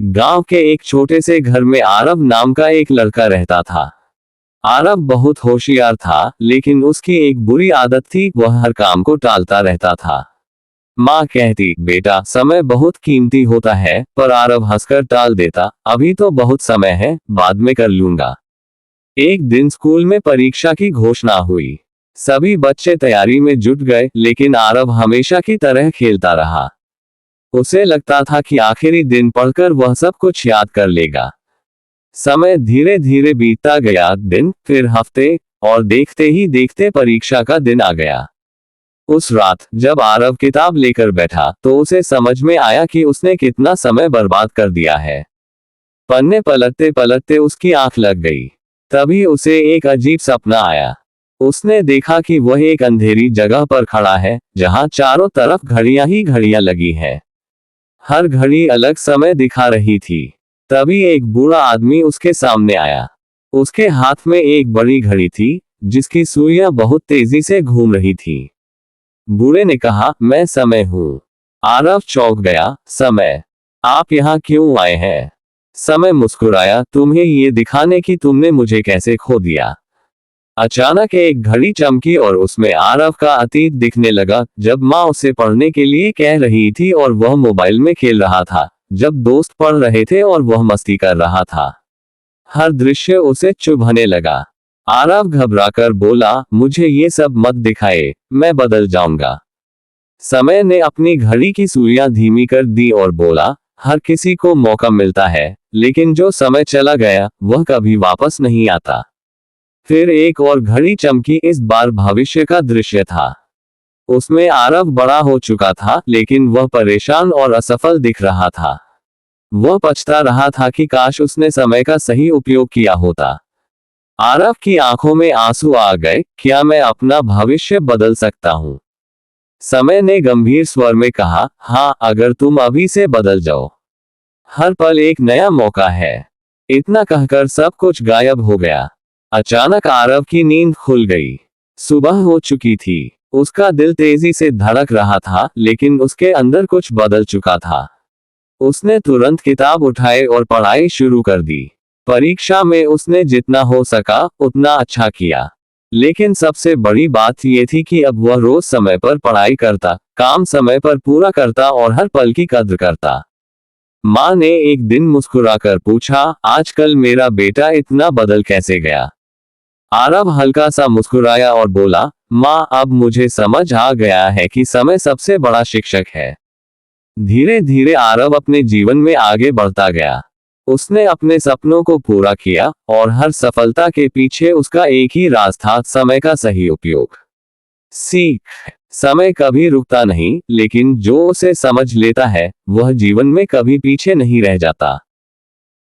गांव के एक छोटे से घर में आरव नाम का एक लड़का रहता था। आरव बहुत होशियार था, लेकिन उसकी एक बुरी आदत थी, वह हर काम को टालता रहता था। माँ कहती, बेटा समय बहुत कीमती होता है, पर आरव हंसकर टाल देता, अभी तो बहुत समय है, बाद में कर लूंगा। एक दिन स्कूल में परीक्षा की घोषणा हुई। सभी बच्चे तैयारी में जुट गए, लेकिन आरव हमेशा की तरह खेलता रहा। उसे लगता था कि आखिरी दिन पढ़कर वह सब कुछ याद कर लेगा। समय धीरे धीरे बीतता गया, दिन, फिर हफ्ते, और देखते ही देखते परीक्षा का दिन आ गया। उस रात जब आरव किताब लेकर बैठा, तो उसे समझ में आया कि उसने कितना समय बर्बाद कर दिया है। पन्ने पलटते पलटते उसकी आंख लग गई। तभी उसे एक अजीब सपना आया। उसने देखा कि वह एक अंधेरी जगह पर खड़ा है, जहां चारों तरफ घड़ियां ही घड़ियां लगी है। हर घड़ी अलग समय दिखा रही थी। तभी एक बूढ़ा आदमी उसके सामने आया। उसके हाथ में एक बड़ी घड़ी थी, जिसकी सुइयां बहुत तेजी से घूम रही थी। बूढ़े ने कहा, मैं समय हूँ। आरव चौंक गया, समय? आप यहाँ क्यों आए हैं? समय मुस्कुराया, तुम्हें ये दिखाने कि तुमने मुझे कैसे खो दिया। अचानक एक घड़ी चमकी और उसमें आरव का अतीत दिखने लगा, जब माँ उसे पढ़ने के लिए कह रही थी और वह मोबाइल में खेल रहा था, जब दोस्त पढ़ रहे थे और वह मस्ती कर रहा था। हर दृश्य उसे चुभने लगा। आरव घबराकर बोला, मुझे ये सब मत दिखाए, मैं बदल जाऊंगा। समय ने अपनी घड़ी की सुइयां धीमी कर दी और बोला, हर किसी को मौका मिलता है, लेकिन जो समय चला गया वह कभी वापस नहीं आता। फिर एक और घड़ी चमकी, इस बार भविष्य का दृश्य था। उसमें आरव बड़ा हो चुका था, लेकिन वह परेशान और असफल दिख रहा था। वह पछता रहा था कि काश उसने समय का सही उपयोग किया होता। आरव की आंखों में आंसू आ गए, क्या मैं अपना भविष्य बदल सकता हूँ? समय ने गंभीर स्वर में कहा, हाँ, अगर तुम अभी से बदल जाओ। हर पल एक नया मौका है। इतना कहकर सब कुछ गायब हो गया। अचानक आरव की नींद खुल गई। सुबह हो चुकी थी। उसका दिल तेजी से धड़क रहा था, लेकिन उसके अंदर कुछ बदल चुका था। उसने तुरंत किताब उठाई और पढ़ाई शुरू कर दी। परीक्षा में उसने जितना हो सका उतना अच्छा किया। लेकिन सबसे बड़ी बात यह थी कि अब वह रोज समय पर पढ़ाई करता, काम समय पर पूरा करता और हर पल की कद्र करता। माँ ने एक दिन मुस्कुराकर पूछा, आजकल मेरा बेटा इतना बदल कैसे गया? आरव हल्का सा मुस्कुराया और बोला, माँ, अब मुझे समझ आ गया है कि समय सबसे बड़ा शिक्षक है। धीरे धीरे आरव अपने जीवन में आगे बढ़ता गया। उसने अपने सपनों को पूरा किया, और हर सफलता के पीछे उसका एक ही राज था, समय का सही उपयोग। सीख, समय कभी रुकता नहीं, लेकिन जो उसे समझ लेता है, वह जीवन में कभी पीछे नहीं रह जाता।